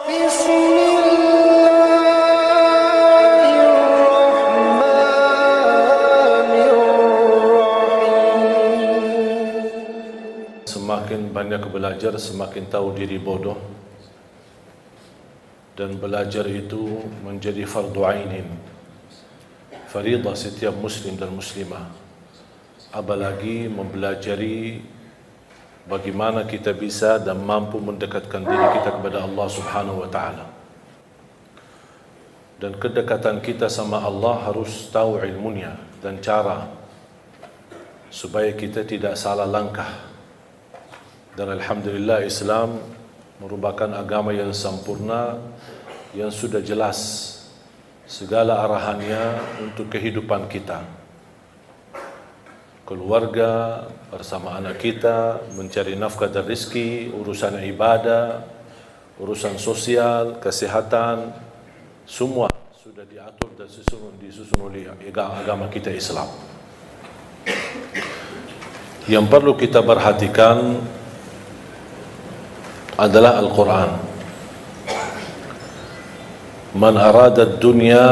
Semakin banyak belajar, semakin tahu diri bodoh. Dan belajar itu menjadi fardu ainin, faridah setiap muslim dan muslimah. Apalagi mempelajari bagaimana kita bisa dan mampu mendekatkan diri kita kepada Allah Subhanahu wa taala. Dan kedekatan kita sama Allah harus tahu ilmunya dan cara supaya kita tidak salah langkah. Dan alhamdulillah Islam merupakan agama yang sempurna, yang sudah jelas segala arahannya untuk kehidupan kita. Keluarga, bersama anak kita, mencari nafkah dan rezeki, urusan ibadah, urusan sosial, kesehatan, semua sudah diatur dan disusun oleh agama kita Islam. Yang perlu kita perhatikan adalah Al-Quran. Man arada ad-dunya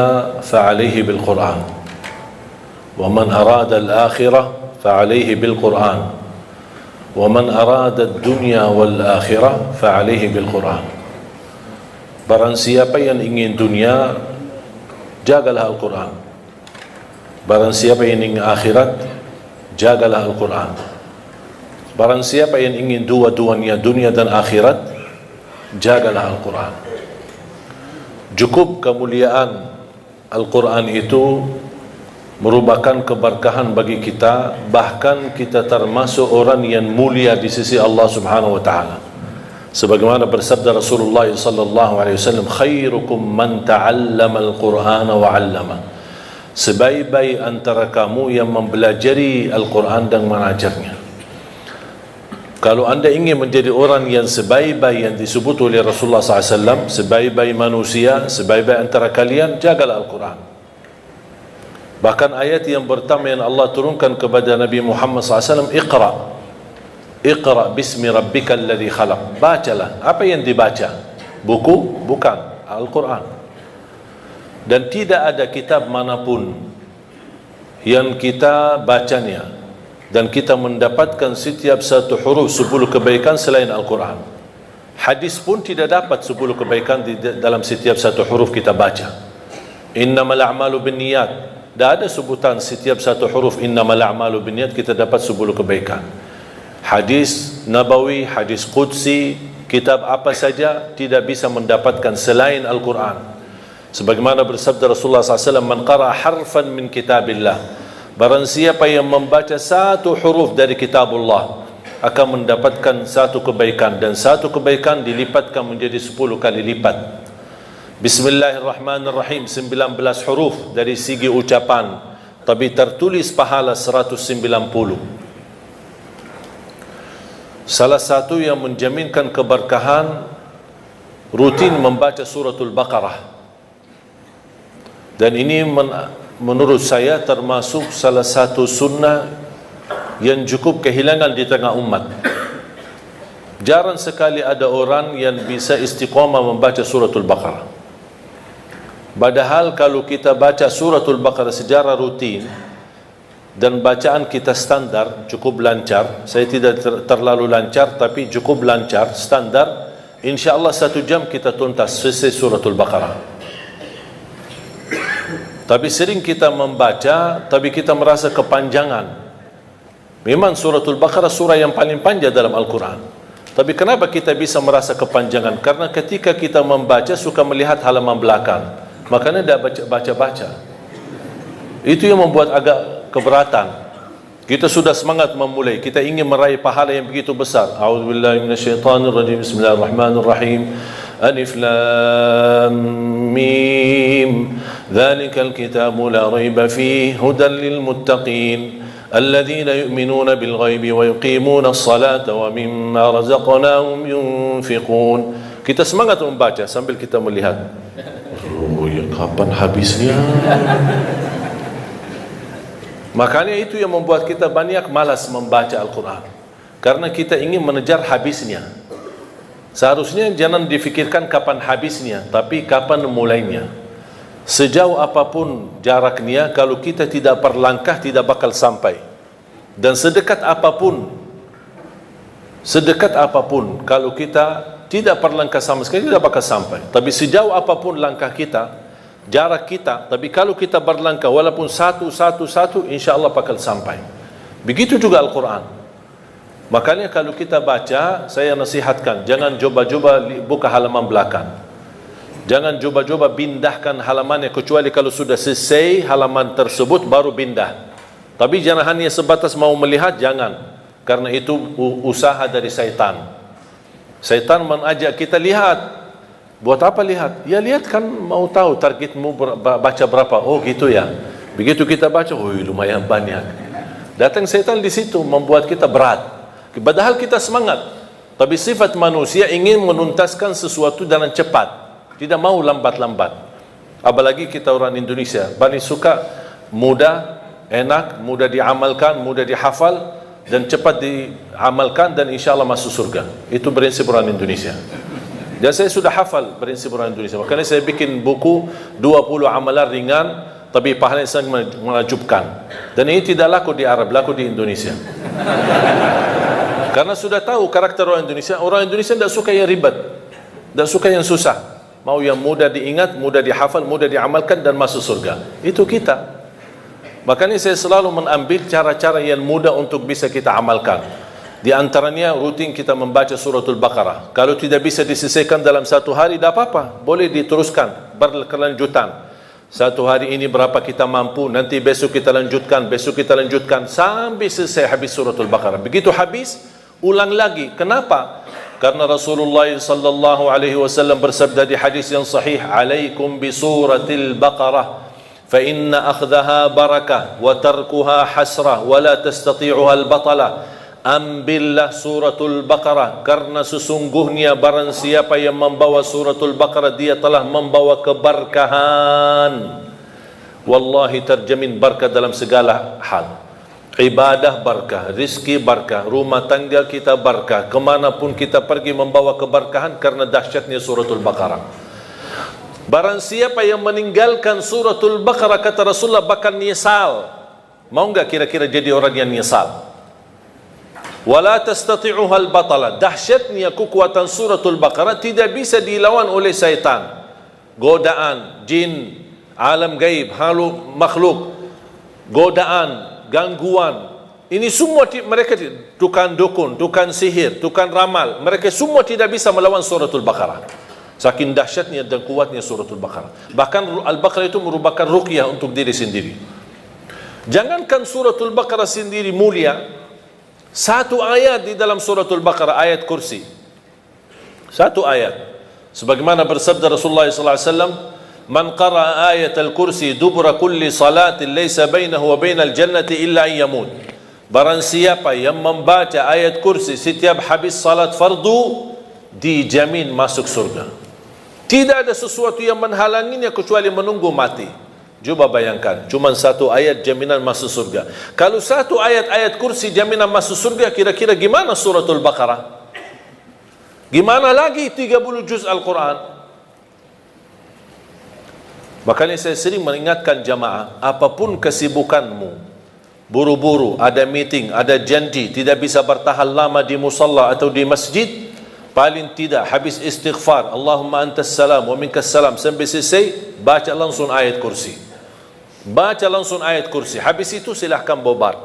fa'alayhi bil-Quran, wa man arada al-akhirah fa'alayhi bil-Quran, wa man arada ad-dunya wal-akhirah fa'alayhi bil-Quran. Barang siapa yang ingin dunia, jagalah Al-Quran. Barang siapa yang ingin akhirat, jagalah Al-Quran. Barang siapa yang ingin dua-duanya, dunia dan akhirat, jagalah Al-Quran. Cukup kemuliaan Al-Quran itu merupakan keberkahan bagi kita, bahkan kita termasuk orang yang mulia di sisi Allah Subhanahu wa taala. Sebagaimana bersabda Rasulullah sallallahu alaihi wasallam, khairukum man ta'allama al-Qur'ana wa 'allama. Sebaik-baik antara kamu yang mempelajari Al-Quran dan mengajarnya. Kalau anda ingin menjadi orang yang sebaik-baik yang disebut oleh Rasulullah SAW, sebaik-baik manusia, sebaik-baik antara kalian, jagalah Al-Quran. Bahkan ayat yang pertama yang Allah turunkan kepada Nabi Muhammad SAW, Iqra bismi rabbikal ladzi khalaq. Bacalah. Apa yang dibaca? Buku? Bukan. Al-Quran. Dan tidak ada kitab manapun yang kita bacanya dan kita mendapatkan setiap satu huruf 10 kebaikan selain Al-Quran. Hadis pun tidak dapat 10 kebaikan dalam setiap satu huruf kita baca. Innamal a'malu binniyat. Tidak ada sebutan setiap satu huruf innamal a'malu binniyat kita dapat 10 kebaikan. Hadis Nabawi, hadis Qudsi, kitab apa saja tidak bisa mendapatkan selain Al-Quran. Sebagaimana bersabda Rasulullah SAW, man qara harfan min kitabillah, barang siapa yang membaca satu huruf dari kitabullah akan mendapatkan satu kebaikan, dan satu kebaikan dilipatkan menjadi 10 kali lipat. Bismillahirrahmanirrahim 19 huruf dari segi ucapan, tapi tertulis pahala 190. Salah satu yang menjaminkan keberkahan rutin membaca suratul Baqarah. Dan ini menurut saya termasuk salah satu sunnah yang cukup kehilangan di tengah umat. Jarang sekali ada orang yang bisa istiqamah membaca suratul Baqarah. Padahal kalau kita baca suratul Baqarah secara rutin dan bacaan kita standar, cukup lancar, saya tidak terlalu lancar tapi cukup lancar, standar, insyaAllah 1 jam kita tuntas selesai suratul Baqarah. Tapi sering kita membaca, tapi kita merasa kepanjangan. Memang suratul Baqarah surah yang paling panjang dalam Al-Quran. Tapi kenapa kita bisa merasa kepanjangan? Karena ketika kita membaca suka melihat halaman belakang, makanya tidak baca-baca. Itu yang membuat agak keberatan. Kita sudah semangat memulai, kita ingin meraih pahala yang begitu besar. A'udzubillahi minasyaitonirrajim. Bismillahirrahmanirrahim. Alif Lam Mim. Dzalikal kitabu la raiba fihi hudan lil muttaqin alladzina yu'minuna bil ghaibi wa yuqimuna as-salata wa mimma razaqnahum yunfiqun. Kita semangat membaca sambil kita melihat, oh ya, kapan habisnya? Makanya itu yang membuat kita banyak malas membaca Al-Quran, karena kita ingin mengejar habisnya. Seharusnya jangan difikirkan kapan habisnya, tapi kapan mulainya. Sejauh apapun jaraknya, kalau kita tidak berlangkah tidak bakal sampai. Dan sedekat apapun kalau kita tidak berlangkah sama sekali tidak bakal sampai. Tapi sejauh apapun langkah kita, jarak kita, tapi kalau kita berlangkah walaupun satu, insya-Allah bakal sampai. Begitu juga Al-Quran. Makanya kalau kita baca, saya nasihatkan, jangan coba-coba buka halaman belakang. Jangan coba-coba pindahkan halamannya, kecuali kalau sudah selesai halaman tersebut baru pindah. Tapi jangan hanya sebatas mau melihat, jangan. Karena itu usaha dari syaitan. Syaitan mengajak kita lihat. Buat apa lihat? Ya lihat kan, mau tahu targetmu baca berapa. Oh gitu ya. Begitu kita baca, oh lumayan banyak. Datang syaitan di situ membuat kita berat. Padahal kita semangat, tapi sifat manusia ingin menuntaskan sesuatu dengan cepat, tidak mau lambat-lambat. Apalagi kita orang Indonesia, paling suka mudah, enak, mudah diamalkan, mudah dihafal, dan cepat diamalkan, dan insya Allah masuk surga. Itu prinsip orang Indonesia. Dan saya sudah hafal prinsip orang Indonesia. Makanya saya bikin buku 20 amalan ringan, tapi pahalanya sangat menakjubkan. Dan ini tidak laku di Arab, laku di Indonesia. Karena sudah tahu karakter orang Indonesia. Orang Indonesia tidak suka yang ribet, tidak suka yang susah. Mau yang mudah diingat, mudah dihafal, mudah diamalkan, dan masuk surga. Itu kita. Makanya saya selalu mengambil cara-cara yang mudah untuk bisa kita amalkan. Di antaranya rutin kita membaca suratul Baqarah. Kalau tidak bisa diselesaikan dalam satu hari, tidak apa-apa, boleh diteruskan berkelanjutan. Satu hari ini berapa kita mampu, nanti besok kita lanjutkan, sampai selesai habis suratul Baqarah. Begitu habis, ulang lagi. Kenapa? Karena Rasulullah sallallahu alaihi wasallam bersabda di hadis yang sahih, "Alaikum bi suratil Baqarah, fa inna akhdaha barakah wa tarkuha hasrah wa la tastati'uha al-batalah." Ambillah suratul Baqarah, karena sesungguhnya barang siapa yang membawa suratul Baqarah, dia telah membawa keberkahan. Wallahi terjamin berkah dalam segala hal. Ibadah berkah, rizki berkah, rumah tangga kita berkah, kemanapun kita pergi membawa keberkahan karena dahsyatnya suratul Baqarah. Barang siapa yang meninggalkan suratul Baqarah, kata Rasulullah, bakal nyesal. Mau enggak kira-kira jadi orang yang nyesal? Wala tastati'uha al-batala. Dahsyatnya kekuatan suratul Baqarah tidak bisa dilawan oleh syaitan. Godaan, jin, alam gaib, makhluk, godaan, gangguan. Ini semua mereka, tukang dukun, tukang sihir, tukang ramal, mereka semua tidak bisa melawan suratul Baqarah. Saking dahsyatnya dan kuatnya suratul Baqarah. Bahkan Al-Baqarah itu merupakan ruqyah untuk diri sendiri. Jangankan suratul Baqarah sendiri mulia, satu ayat di dalam suratul Baqarah, ayat kursi, satu ayat, sebagaimana bersabda Rasulullah SAW, "Man qara'a ayat al-kursi dubura kulli salatin laysa bainahu wa bainal jannati illa an yamut." Barang siapa yang membaca ayat kursi setiap habis salat fardu, dijamin masuk surga. Tidak ada sesuatu yang menghalanginya kecuali menunggu mati. Coba bayangkan, cuma satu ayat jaminan masuk surga. Kalau satu ayat kursi jaminan masuk surga, kira-kira gimana suratul Baqarah? Gimana lagi 30 juz Al-Quran? Makanya saya sering mengingatkan jamaah, apapun kesibukanmu, buru-buru, ada meeting, ada janji, tidak bisa bertahan lama di musalla atau di masjid, paling tidak habis istighfar, Allahumma antas salam wa minkas salam, sampai selesai, baca langsung ayat kursi. Baca langsung ayat kursi. Habis itu silahkan bobar,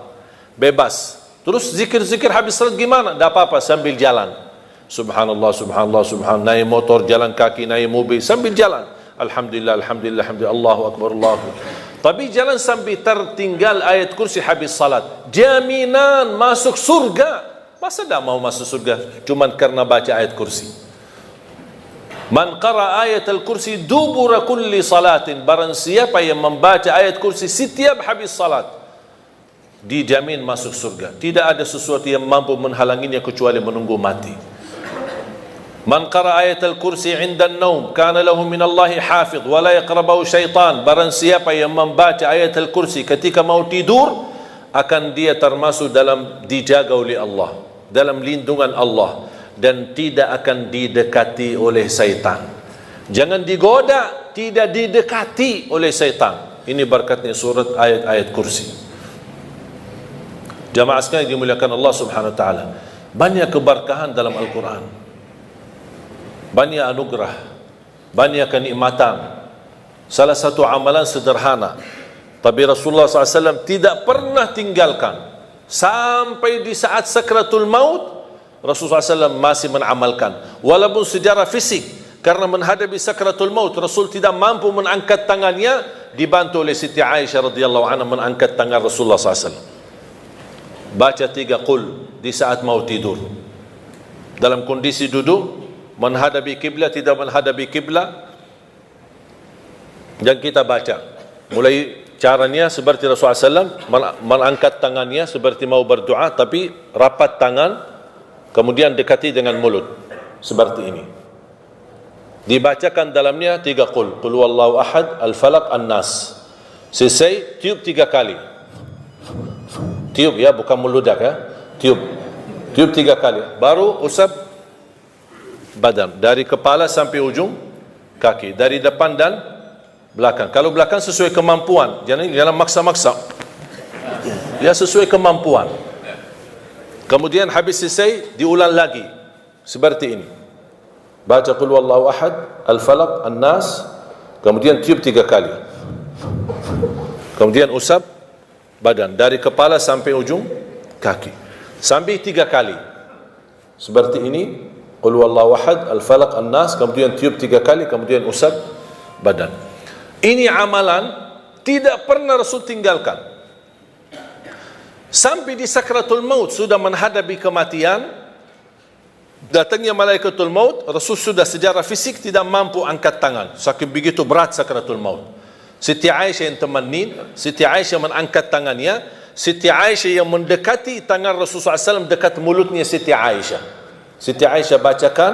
bebas. Terus zikir-zikir habis salat gimana? Tak apa-apa, sambil jalan. Subhanallah, subhanallah, subhanallah. Naik motor, jalan kaki, naik mobil, sambil jalan. Alhamdulillah, alhamdulillah, alhamdulillah, Allahu Akbar, Allahu Akbar. Tapi jangan sampai tertinggal ayat kursi habis salat. Jaminan masuk surga. Masa tak mau masuk surga cuman karena baca ayat kursi? Man qara ayat al-kursi dubura kulli salatin. Barang siapa yang membaca ayat kursi setiap habis salat, dijamin masuk surga. Tidak ada sesuatu yang mampu menghalanginya kecuali menunggu mati. Man qara ayat al-kursi 'inda an-naum kana lahu min Allahi hafiz wa la yaqrabahu syaitan. Barang siapa yang membaca ayat al-kursi ketika mau tidur, akan dia termasuk dalam dijaga oleh Allah, dalam lindungan Allah. dan tidak akan didekati oleh syaitan. Jangan digoda, tidak didekati oleh syaitan. Ini berkatnya surat ayat-ayat kursi. Jamaah sekalian dimuliakan Allah Subhanahu wa taala. Banyak keberkahan dalam Al-Quran. Banyak anugerah, banyak kenikmatan. Salah satu amalan sederhana, tapi Rasulullah SAW tidak pernah tinggalkan. Sampai di saat sakratul maut, Rasulullah SAW masih mengamalkan. Walaupun secara fisik, karena menghadapi sakratul maut, Rasul tidak mampu mengangkat tangannya, dibantu oleh Siti Aisyah radhiyallahu anha mengangkat tangan Rasulullah SAW. Baca 3 qul di saat mau tidur. Dalam kondisi duduk, menghadapi kiblat, tidak menghadapi kiblat, yang kita baca. Mulai caranya seperti Rasulullah SAW mengangkat tangannya seperti mau berdoa, tapi rapat tangan, kemudian dekati dengan mulut seperti ini. Dibacakan dalamnya 3 qul huwallahu ahad, al-falaq, an-nas. Selesai, tiup 3 kali. Tiup ya, bukan meludak ya. Tiup 3 kali. Baru usap badan dari kepala sampai ujung kaki, dari depan dan belakang. Kalau belakang sesuai kemampuan, jangan maksa-maksa. Ya, sesuai kemampuan. Kemudian habis selesai diulang lagi seperti ini. Baca qul huwallahu ahad, al-falaq, an-nas, kemudian tiup 3 kali. Kemudian usap badan dari kepala sampai ujung kaki. Sampai 3 kali. Seperti ini, qul huwallahu ahad, al-falaq, an-nas, kemudian tiup 3 kali, kemudian usap badan. Ini amalan tidak pernah Rasul tinggalkan. Sampai di sakratul maut, sudah menghadapi kematian, datangnya malaikatul maut, Rasul sudah secara fisik tidak mampu angkat tangan, saking begitu berat sakratul maut. Siti Aisyah yang temenin, Siti Aisyah mengangkat tangannya, Siti Aisyah yang mendekati tangan Rasulullah SAW dekat mulutnya Siti Aisyah. Siti Aisyah bacakan,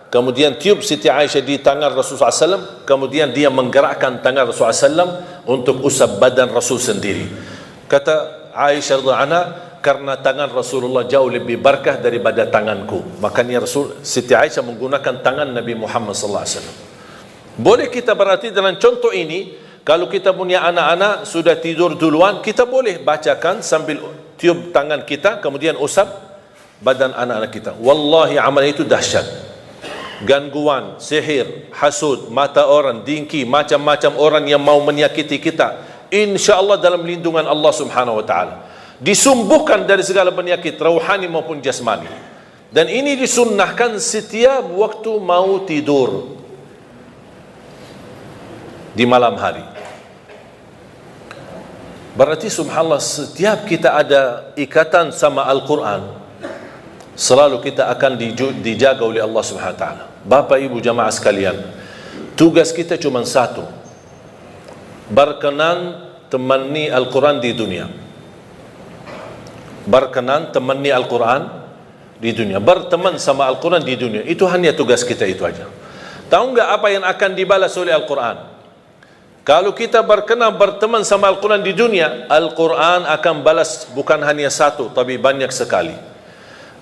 kemudian tiup Siti Aisyah di tangan Rasulullah SAW, kemudian dia menggerakkan tangan Rasulullah SAW untuk usap badan Rasul sendiri. Kata Aisyah radhiyallahu anha, karena tangan Rasulullah jauh lebih berkah daripada tanganku, makanya Siti Aisyah menggunakan tangan Nabi Muhammad SAW. Boleh kita berarti dalam contoh ini, kalau kita punya anak-anak sudah tidur duluan, kita boleh bacakan sambil tiup tangan kita, kemudian usap badan anak-anak kita. Wallahi amal itu dahsyat. Gangguan, sihir, hasud, mata orang, dengki, macam-macam orang yang mau menyakiti kita, insya Allah dalam lindungan Allah Subhanahu wa ta'ala. Disumbuhkan dari segala penyakit rohani maupun jasmani. Dan ini disunnahkan setiap waktu mau tidur di malam hari. Berarti subhanallah, setiap kita ada ikatan sama Al-Quran, selalu kita akan dijaga oleh Allah Subhanahu wa ta'ala. Bapak ibu jamaah sekalian, tugas kita cuma satu, berkenan temani Al-Quran di dunia. Berkenan temani Al-Quran di dunia, berteman sama Al-Quran di dunia. Itu hanya tugas kita, itu aja. Tahu enggak apa yang akan dibalas oleh Al-Quran? Kalau kita berkenan berteman sama Al-Quran di dunia, Al-Quran akan balas bukan hanya satu, tapi banyak sekali.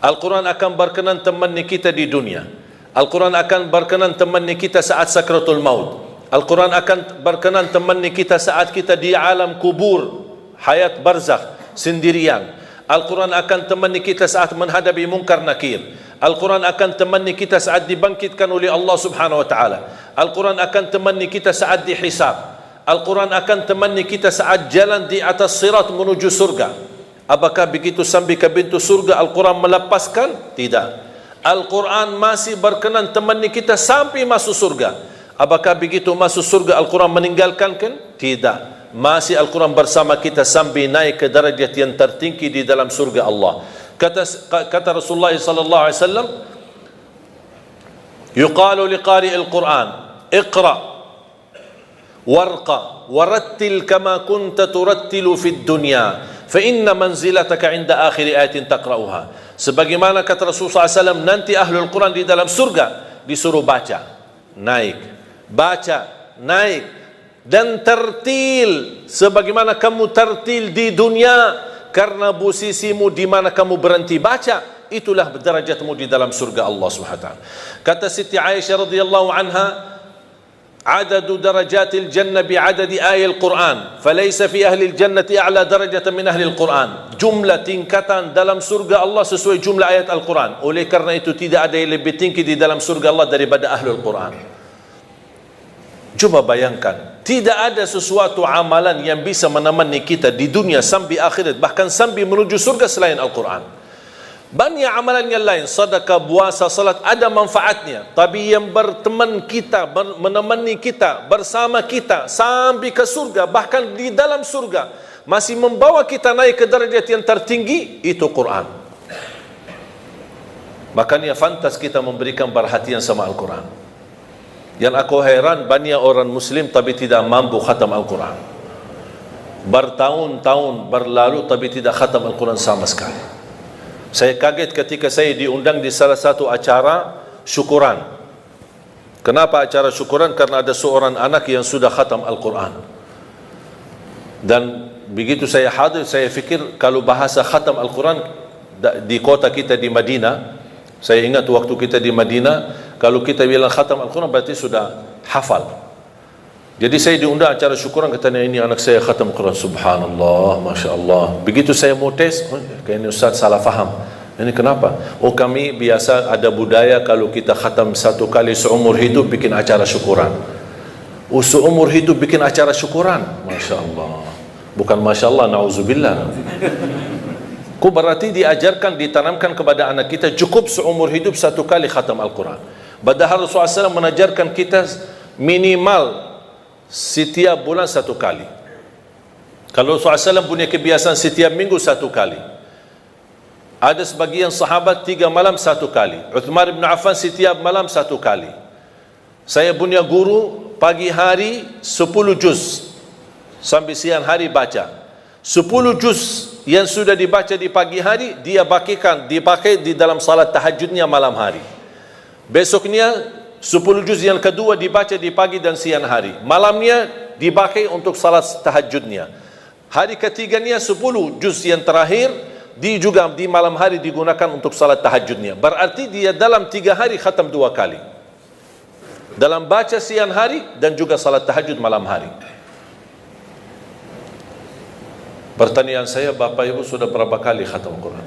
Al-Quran akan berkenan temani kita di dunia. Al-Quran akan berkenan temani kita saat sakratul maut. Al-Quran akan berkenan temani kita saat kita di alam kubur, hayat barzakh, sendirian. Al-Quran akan temani kita saat menghadapi munkar nakir. Al-Quran akan temani kita saat dibangkitkan oleh Allah Subhanahu wa ta'ala. Al-Quran akan temani kita saat dihisab. Al-Quran akan temani kita saat jalan di atas sirat menuju surga. Apakah begitu sampai ke pintu surga Al-Quran melepaskan? Tidak. Al-Quran masih berkenan temani kita sampai masuk surga. Apakah begitu masuk surga Al-Quran meninggalkan? Tidak. Masih Al-Quran bersama kita sampai naik ke derajat yang tertinggi di dalam surga Allah. Kata Rasulullah sallallahu alaihi wasallam, yuqalu liqari al-Quran, iqra warqa warattil kama kunta turattilu fid dunya fa inna manzilataka 'inda akhir ayatin taqra'uha. Sebagaimana kata Rasulullah SAW, nanti ahlul Quran di dalam surga disuruh baca, naik, baca, naik, dan tertil sebagaimana kamu tertil di dunia, karena posisimu di mana kamu berhenti baca, itulah derajatmu di dalam surga Allah Subhanahu wa taala. Kata Siti Aisyah radhiyallahu anha, عدد درجات الجنة بعدد آية القرآن فليس في أهل الجنة أعلى درجة من أهل القرآن. Jumlah tingkatan dalam surga Allah sesuai jumlah ayat Al-Quran. Oleh karena itu tidak ada yang lebih tinggi di dalam surga Allah daripada Ahlul Quran. Coba bayangkan, tidak ada sesuatu amalan yang bisa menemani kita di dunia sampai akhirat, bahkan sampai menuju surga selain Al-Quran. Banyak amalan yang lain, sedekah, puasa, salat, ada manfaatnya. Tapi yang berteman kita, menemani kita, bersama kita sampai ke surga, bahkan di dalam surga, masih membawa kita naik ke derajat yang tertinggi, itu Quran. Makanya fantas kita memberikan perhatian sama Al-Quran. Yang aku heran, banyak orang Muslim tapi tidak mampu khatam Al-Quran. Bertahun-tahun berlalu tapi tidak khatam Al-Quran sama sekali. Saya kaget ketika saya diundang di salah satu acara syukuran. Kenapa acara syukuran? Karena ada seorang anak yang sudah khatam Al-Quran. Dan begitu saya hadir, saya fikir kalau bahasa khatam Al-Quran di kota kita di Madinah, saya ingat waktu kita di Madinah, kalau kita bilang khatam Al-Quran berarti sudah hafal. Jadi saya diundang acara syukuran, katanya ini anak saya khatam Quran. Subhanallah, Masya Allah. Begitu saya mau tes, kayaknya Ustaz salah faham. Ini kenapa? Oh, kami biasa ada budaya kalau kita khatam satu kali seumur hidup bikin acara syukuran. Oh, seumur hidup bikin acara syukuran. Masya Allah. Bukan Masya Allah, na'udzubillah. Kok berarti diajarkan, ditanamkan kepada anak kita cukup seumur hidup satu kali khatam Al-Quran. Padahal Rasulullah SAW menajarkan kita minimal setiap bulan satu kali. Kalau Rasulullah SAW punya kebiasaan setiap minggu satu kali. Ada sebagian sahabat 3 malam satu kali. Uthman bin Affan setiap malam satu kali. Saya punya guru pagi hari 10 juz sampai siang hari baca. 10 juz yang sudah dibaca di pagi hari dia dipakai di dalam salat tahajudnya malam hari. Besoknya 10 juz yang kedua dibaca di pagi dan siang hari. Malamnya dipakai untuk salat tahajudnya. Hari ketiganya 10 juz yang terakhir juga di malam hari digunakan untuk salat tahajudnya. Berarti dia dalam 3 hari khatam 2 kali. Dalam baca siang hari dan juga salat tahajud malam hari. Pertanyaan saya, Bapak Ibu sudah berapa kali khatam Quran?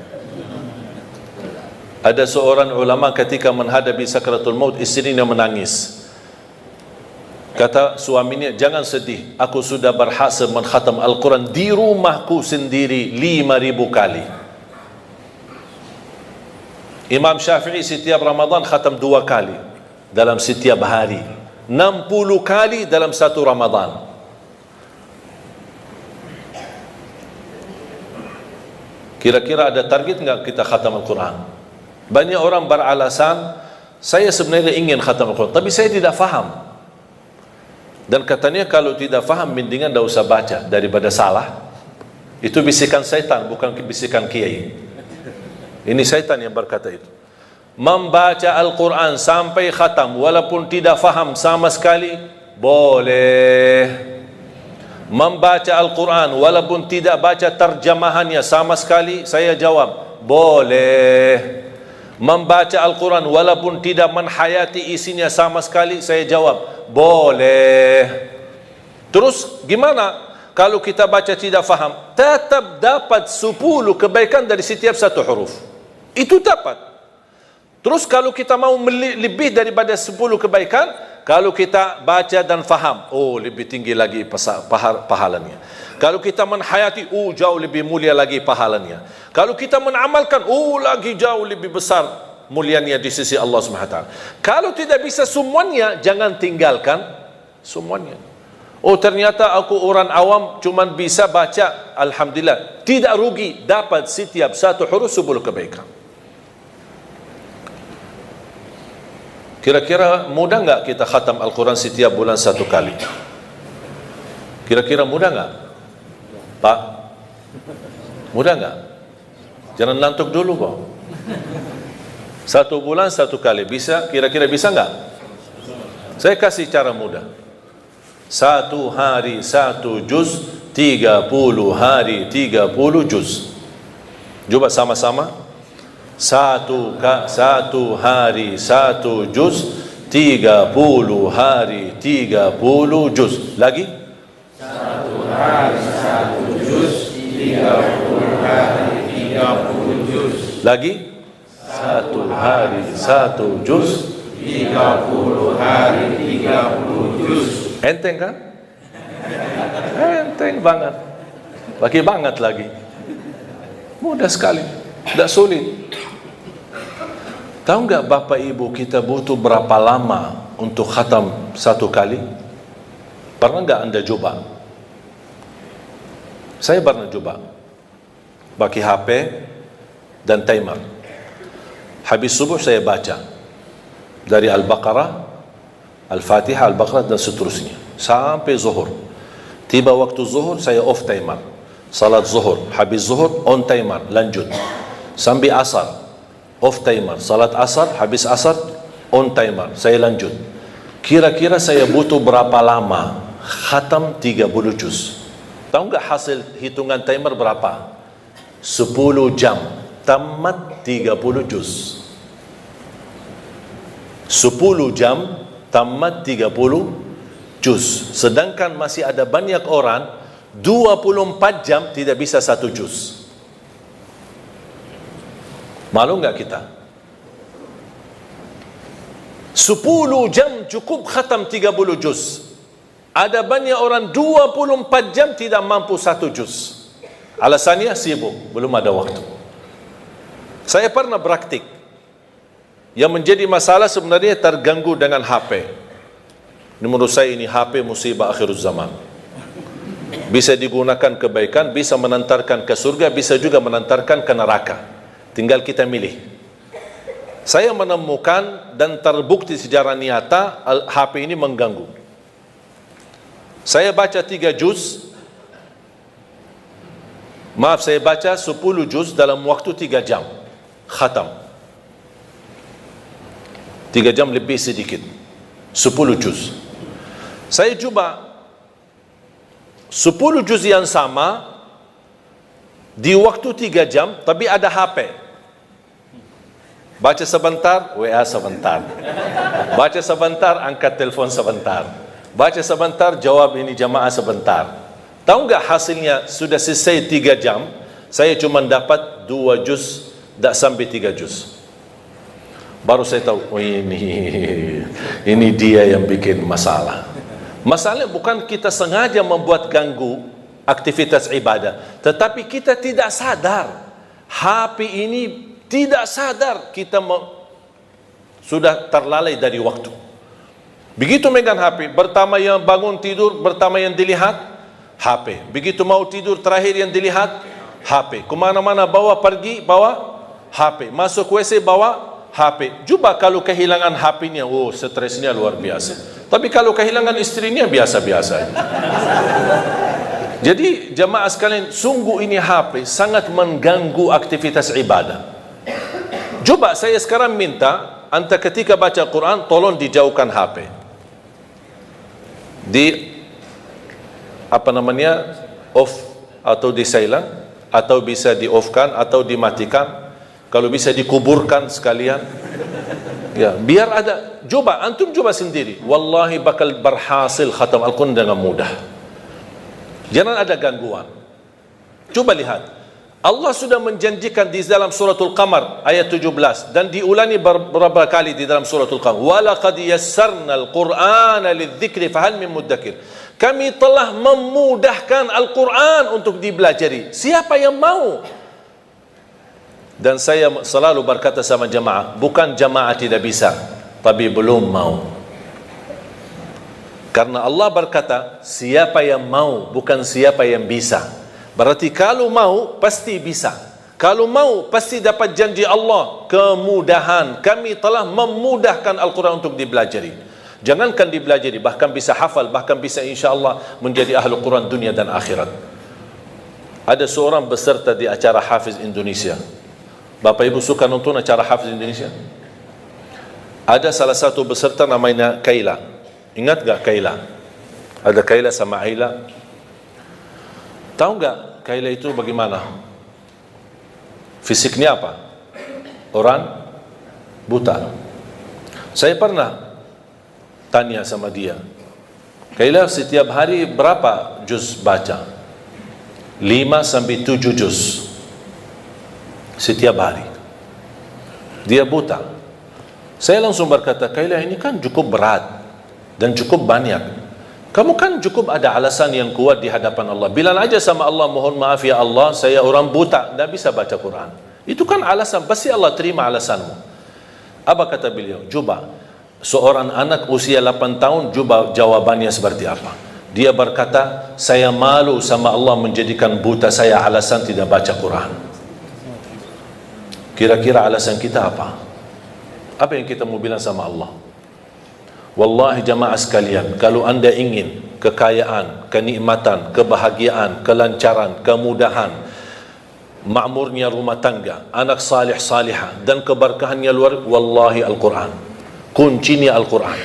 Ada seorang ulama ketika menghadapi sakratul maut, istrinya menangis. Kata suaminya, jangan sedih, aku sudah berhasil menghatam Al-Quran di rumahku sendiri 5.000 kali. Imam Syafi'i setiap Ramadan khatam 2 kali dalam setiap hari, 60 kali dalam satu Ramadan. Kira-kira ada target enggak kita khatam Al-Quran? Banyak orang beralasan, saya sebenarnya ingin khatam Al-Quran, tapi saya tidak faham. Dan katanya kalau tidak faham, mendingan tidak usah baca daripada salah. Itu bisikan syaitan, bukan bisikan kiai. Ini syaitan yang berkata itu. Membaca Al-Quran sampai khatam, walaupun tidak faham sama sekali, boleh. Membaca Al-Quran, walaupun tidak baca terjemahannya sama sekali, saya jawab, boleh. Membaca Al-Quran walaupun tidak menhayati isinya sama sekali, saya jawab, boleh. Terus gimana kalau kita baca tidak faham? Tetap dapat 10 kebaikan dari setiap satu huruf. Itu dapat. Terus kalau kita mau lebih daripada 10 kebaikan, kalau kita baca dan faham, oh lebih tinggi lagi pahalanya. Kalau kita menhayati, jauh lebih mulia lagi pahalanya. Kalau kita menamalkan, lagi jauh lebih besar mulianya di sisi Allah SWT. Kalau tidak bisa semuanya, jangan tinggalkan semuanya. Ternyata aku orang awam cuman bisa baca, alhamdulillah, tidak rugi, dapat setiap satu huruf 10 kebaikan. Kira-kira mudah enggak kita khatam Al-Quran setiap bulan 1 kali? Kira-kira mudah enggak? Pak, mudah enggak? Jangan ngantuk dulu kok. 1 bulan 1 kali, bisa? Kira-kira bisa enggak? Saya kasih cara mudah. 1 hari 1 juz, 30 hari 30 juz. Coba sama-sama. Satu hari satu juz, 30 hari 30 juz. Lagi? Satu hari satu juz, 30 hari 30 juz. Lagi? Satu hari satu juz, 30 hari 30 juz. enteng kan? Enteng banget. Lagi banget lagi. Mudah sekali, tidak sulit. Tahu nggak Bapak Ibu kita butuh berapa lama untuk khatam satu kali? Pernah nggak Anda coba? Saya pernah coba. Pakai HP dan timer. Habis subuh saya baca dari Al-Baqarah, Al-Fatihah, Al-Baqarah dan seterusnya sampai zuhur. Tiba waktu zuhur saya off timer. Salat zuhur, habis zuhur on timer, lanjut sampai asar, off timer. Salat asar, habis asar on timer, saya lanjut. Kira-kira saya butuh berapa lama khatam 30 juz? Tahu nggak hasil hitungan timer berapa? 10 jam tamat 30 juz. 10 jam tamat 30 juz. Sedangkan masih ada banyak orang 24 jam tidak bisa satu juz. Malu nggak kita? 10 jam cukup khatam 30 juz. Ada banyak orang 24 jam tidak mampu satu juz. Alasannya sibuk, belum ada waktu. Saya pernah praktik. Yang menjadi masalah sebenarnya terganggu dengan HP. Menurut saya ini HP musibah akhir zaman. Bisa digunakan kebaikan, bisa menantarkan ke surga, bisa juga menantarkan ke neraka. Tinggal kita milih. Saya menemukan dan terbukti secara nyata HP ini mengganggu. Saya baca 3 juz. Maaf, saya baca 10 juz dalam waktu 3 jam. Khatam. 3 jam lebih sedikit. 10 juz. Saya coba 10 juz yang sama di waktu 3 jam, tapi ada HP. Baca sebentar, WA sebentar. Baca sebentar, angkat telefon sebentar. Baca sebentar, jawab ini jamaah sebentar. Tahu nggak hasilnya? Sudah selesai 3 jam, saya cuma dapat 2 juz, tak sampai 3 juz. Baru saya tahu, oh ini dia yang bikin masalah. Masalahnya bukan kita sengaja membuat ganggu aktivitas ibadah, tetapi kita tidak sadar. HP ini tidak sadar kita sudah terlalai dari waktu. Begitu megang HP, pertama yang bangun tidur, pertama yang dilihat HP. Begitu mau tidur, terakhir yang dilihat HP. Kemana-mana bawa pergi, bawa HP. Masuk WC, bawa HP. Coba kalau kehilangan HP-nya, oh stresnya luar biasa. Tapi kalau kehilangan istrinya biasa-biasa. Jadi jamaah sekalian, sungguh ini HP sangat mengganggu aktivitas ibadah. Coba saya sekarang minta anda ketika baca Quran tolong dijauhkan HP. Off atau di silent, atau bisa di off-kan atau dimatikan. Kalau bisa dikuburkan sekalian. Ya, biar ada. Coba antum coba sendiri. Wallahi bakal berhasil khatam Al-Quran dengan mudah. Jangan ada gangguan. Coba lihat. Allah sudah menjanjikan di dalam suratul Qamar ayat 17 dan diulangi beberapa kali di dalam suratul Qamar. Walaqad yassarna al-Qur'ana lidzikri fahal min muddakir. Kami telah memudahkan Al-Quran untuk dipelajari. Siapa yang mau? Dan saya selalu berkata sama jamaah, bukan jamaah tidak bisa, tapi belum mau. Karena Allah berkata, siapa yang mau, bukan siapa yang bisa. Berarti kalau mau, pasti bisa. Kalau mau, pasti dapat janji Allah, kemudahan. Kami telah memudahkan Al-Quran untuk dipelajari. Jangankan dipelajari, bahkan bisa hafal, bahkan bisa insyaAllah menjadi ahlu Quran dunia dan akhirat. Ada seorang peserta di acara Hafiz Indonesia. Bapak Ibu suka nonton acara Hafiz Indonesia? Ada salah satu peserta namanya Kaila. Ingat gak Kaila? Ada Kaila sama Aila. Tahu gak Kaila itu bagaimana? Fisiknya apa? orang buta. Saya pernah tanya sama dia, Kaila setiap hari berapa juz baca? 5 sampai 7 juz setiap hari. Dia buta. Saya langsung berkata, Kaila ini kan cukup berat dan cukup banyak. Kamu kan cukup ada alasan yang kuat di hadapan Allah. Bilang aja sama Allah, mohon maaf ya Allah, saya orang buta, tidak bisa baca Quran. Itu kan alasan, pasti Allah terima alasanmu. Apa kata beliau? Coba, seorang anak usia 8 tahun, coba jawabannya seperti apa? Dia berkata, saya malu sama Allah menjadikan buta saya alasan tidak baca Quran. Kira-kira alasan kita apa? Apa yang kita mau bilang sama Allah? Wallahi jamaah sekalian, kalau anda ingin kekayaan, kenikmatan, kebahagiaan, kelancaran, kemudahan, makmurnya rumah tangga, anak salih salihah dan keberkahannya luar, wallahi Al-Quran. Kuncinya Al-Quran.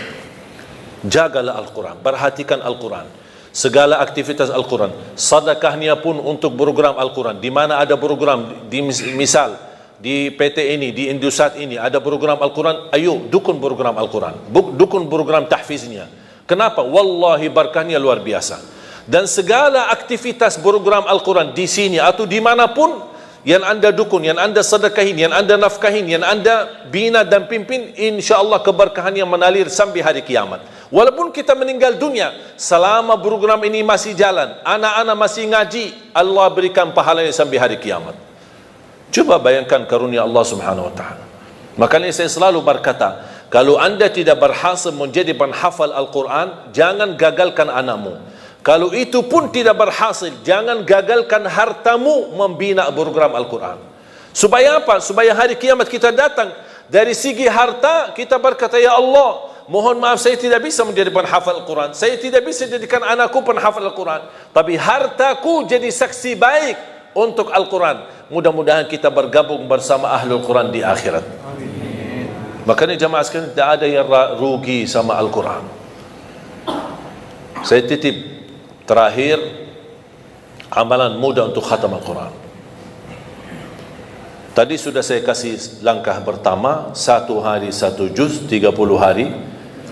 Jagalah Al-Quran, perhatikan Al-Quran. Segala aktivitas Al-Quran. Sedekahnya pun untuk program Al-Quran. Di mana ada program, misal di PT ini, di Indosat ini ada program Al-Quran, ayo dukun program Al-Quran, dukun program tahfiznya. Kenapa? Wallahi berkahnya luar biasa. Dan segala aktivitas program Al-Quran di sini atau dimanapun yang anda dukun, yang anda sedekahin, yang anda nafkahin, yang anda bina dan pimpin, insyaAllah keberkahannya menalir sampai hari kiamat. Walaupun kita meninggal dunia, selama program ini masih jalan, anak-anak masih ngaji, Allah berikan pahalanya sampai hari kiamat. Coba bayangkan karunia Allah Subhanahu wa taala. Makanya saya selalu berkata, kalau anda tidak berhasil menjadi penghafal Al-Quran, jangan gagalkan anakmu. Kalau itu pun tidak berhasil, jangan gagalkan hartamu membina program Al-Quran. Supaya apa? Supaya hari kiamat kita datang, dari segi harta kita berkata, ya Allah, mohon maaf saya tidak bisa menjadi penghafal Al-Quran, saya tidak bisa jadikan anakku penghafal Al-Quran, tapi hartaku jadi saksi baik untuk Al-Quran. Mudah-mudahan kita bergabung bersama Ahlul Quran di akhirat. Amin. Makanya jamaah sekalian, tidak ada yang rugi sama Al-Quran. Saya titip terakhir amalan mudah untuk khatam Al-Quran. Tadi sudah saya kasih langkah pertama, 1 hari 1 juz, 30 hari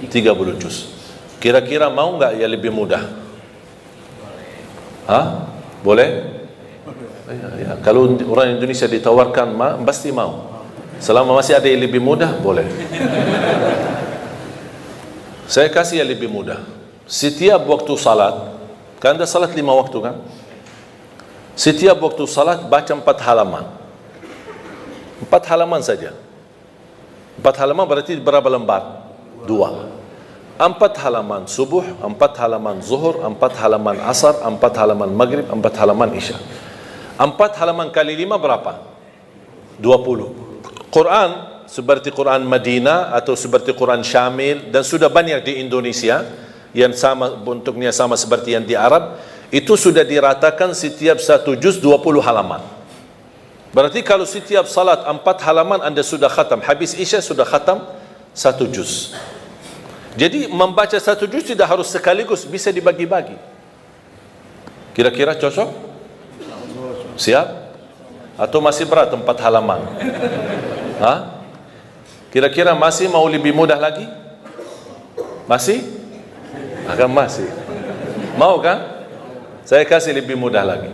30 juz. Kira-kira mau nggak ya lebih mudah? Hah? Boleh? Ya, kalau orang Indonesia ditawarkan pasti mau. Selama masih ada yang lebih mudah, boleh. Saya kasih yang lebih mudah. Setiap waktu salat, kan ada salat 5 waktu kan? Setiap waktu salat baca 4 halaman. 4 halaman saja. 4 halaman berarti berapa lembar? 2. 4 halaman subuh, 4 halaman zuhur, 4 halaman asar, 4 halaman maghrib, 4 halaman isya. 4 halaman kali 5 berapa? 20. Quran seperti Quran Madinah atau seperti Quran Syamil, dan sudah banyak di Indonesia yang sama bentuknya sama seperti yang di Arab, itu sudah diratakan setiap 1 juz 20 halaman. Berarti kalau setiap salat 4 halaman anda sudah khatam, habis isya sudah khatam 1 juz. Jadi membaca 1 juz tidak harus sekaligus, bisa dibagi-bagi. Kira-kira cocok? Siap? Atau masih berat 4 halaman? Hah? Kira-kira masih mau lebih mudah lagi? Masih? Akan masih. Mau kan? Saya kasih lebih mudah lagi.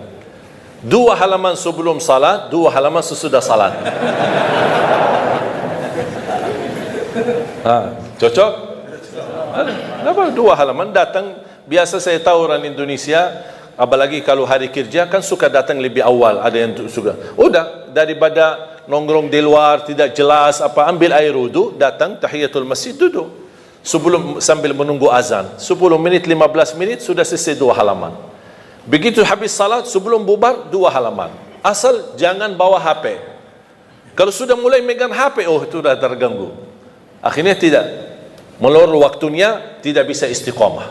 2 halaman sebelum salat, 2 halaman sesudah salat. Cocok? Kenapa 2 halaman? Datang, biasa saya tahu orang Indonesia, apalagi kalau hari kerja kan suka datang lebih awal, ada yang suka. Udah, daripada nongkrong di luar tidak jelas apa, ambil air wudu, datang tahiyatul masjid, duduk sebelum sambil menunggu azan 10 menit 15 menit sudah selesai 2 halaman. Begitu habis salat sebelum bubar 2 halaman. Asal jangan bawa HP. Kalau sudah mulai megang HP, oh itu sudah terganggu. Akhirnya tidak melur waktunya, tidak bisa istiqamah.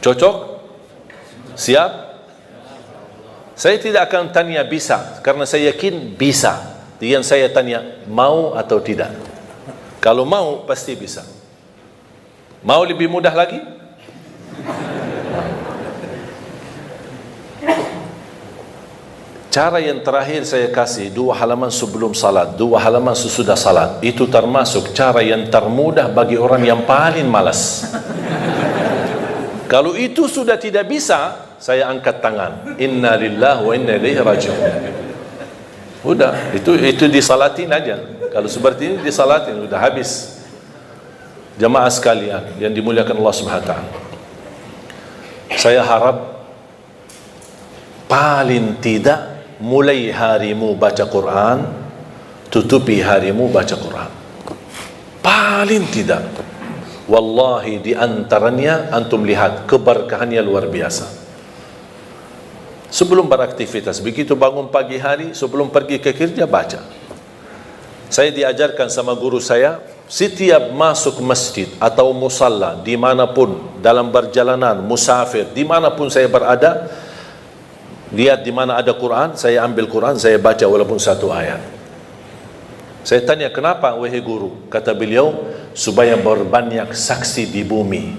Cocok? Siap? Saya tidak akan tanya bisa, karena saya yakin bisa. Yang saya tanya mau atau tidak. Kalau mau pasti bisa. Mau lebih mudah lagi? Cara yang terakhir saya kasih 2 halaman sebelum salat, 2 halaman sesudah salat. Itu termasuk cara yang termudah bagi orang yang paling malas. Kalau itu sudah tidak bisa, saya angkat tangan. Inna lillahi wa inna ilaihi raji'un. Udah, itu disalatin aja. Kalau seperti ini disalatin, udah habis. Jamaah sekalian yang dimuliakan Allah Subhanahu wa taala. Saya harap paling tidak mulai harimu baca Quran, tutupi harimu baca Quran. Paling tidak. Wallahi di antaranya antum lihat keberkahannya luar biasa. Sebelum beraktivitas, begitu bangun pagi hari, sebelum pergi ke kerja baca. Saya diajarkan sama guru saya, setiap masuk masjid atau musalla dimanapun, dalam perjalanan, musafir, dimanapun saya berada, lihat di mana ada Quran, saya ambil Quran, saya baca walaupun 1 ayat. Saya tanya, kenapa wahai guru? Kata beliau, supaya berbanyak saksi di bumi.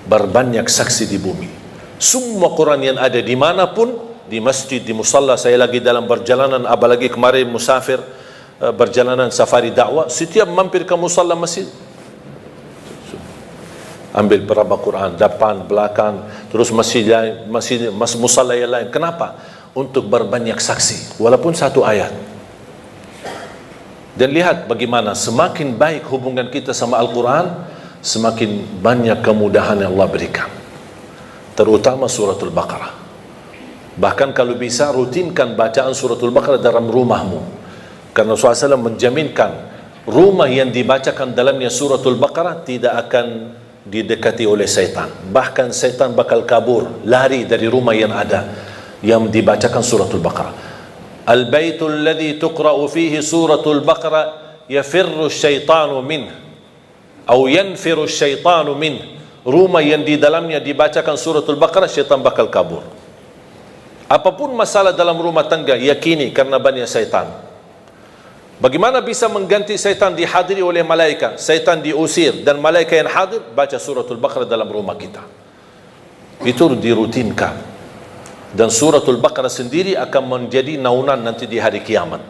Berbanyak saksi di bumi. Semua Quran yang ada dimanapun, di masjid, di musalla, saya lagi dalam perjalanan, apalagi kemarin musafir, perjalanan safari dakwah, setiap mampir ke musalla masjid, ambil berapa Quran, depan, belakang, terus masjid musalla yang lain. Kenapa? Untuk berbanyak saksi, walaupun 1 ayat. Dan lihat bagaimana semakin baik hubungan kita sama Al-Quran, semakin banyak kemudahan yang Allah berikan. Terutama suratul Baqarah. Bahkan kalau bisa, rutinkan bacaan suratul Baqarah dalam rumahmu. Karena Rasulullah SAW menjaminkan rumah yang dibacakan dalamnya suratul Baqarah tidak akan didekati oleh syaitan. Bahkan syaitan bakal kabur, lari dari rumah yang ada yang dibacakan suratul Baqarah. Al-baitul ladzi tuqra'u fihi suratul Baqarah yafirru syaitanu minh atau yanfiru syaitanu minh. Rumah yang di dalamnya dibacakan suratul Baqarah, syaitan bakal kabur. Apapun masalah dalam rumah tangga, yakini karena banyak syaitan. Bagaimana bisa mengganti syaitan dihadiri oleh malaikat, syaitan diusir dan malaikat yang hadir? Baca suratul Baqarah dalam rumah kita. Itu dirutinkan. Dan suratul Baqarah sendiri akan menjadi naungan nanti di hari kiamat.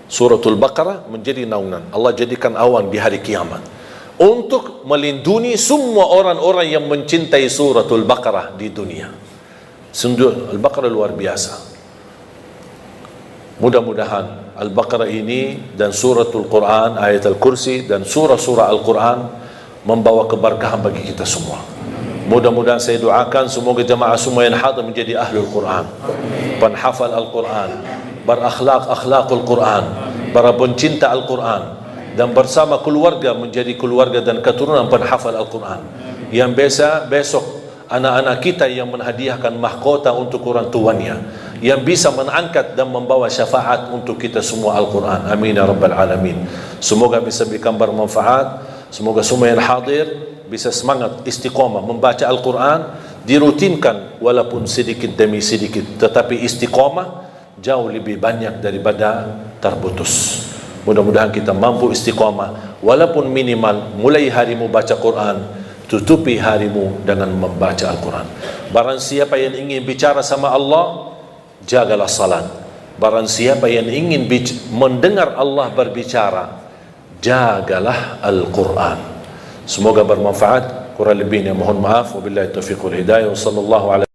Suratul Baqarah menjadi naungan. Allah jadikan awan di hari kiamat untuk melindungi semua orang-orang yang mencintai suratul Baqarah di dunia. Al-Baqarah luar biasa. Mudah-mudahan Al-Baqarah ini dan suratul Quran, ayat Al-Kursi dan surah-surah Al-Quran membawa keberkahan bagi kita semua. Mudah-mudahan saya doakan semoga jemaah semua yang hadir menjadi ahlul Quran, penghafal Al-Quran, berakhlak-akhlakul Quran, para pencinta Al-Quran, dan bersama keluarga menjadi keluarga dan keturunan penghafal Al-Quran. Yang besok anak-anak kita yang menghadiahkan mahkota untuk orang tuanya, yang bisa mengangkat dan membawa syafaat untuk kita semua Al-Quran. Amin ya Rabbal Alamin. Semoga bisa berikan bermanfaat. Semoga semua yang hadir bisa semangat istiqamah membaca Al-Quran, dirutinkan walaupun sedikit demi sedikit, tetapi istiqamah jauh lebih banyak daripada terputus. Mudah-mudahan kita mampu istiqamah walaupun minimal. Mulai harimu baca Quran, tutupi harimu dengan membaca Al-Quran. Barang siapa yang ingin bicara sama Allah, jagalah salat. Barang siapa yang ingin mendengar Allah berbicara, jagalah Al-Quran. Semoga bermanfaat. Kurang lebihnya mohon maaf. Wabillahi taufiq wal hidayah. Wassallallahu alaihi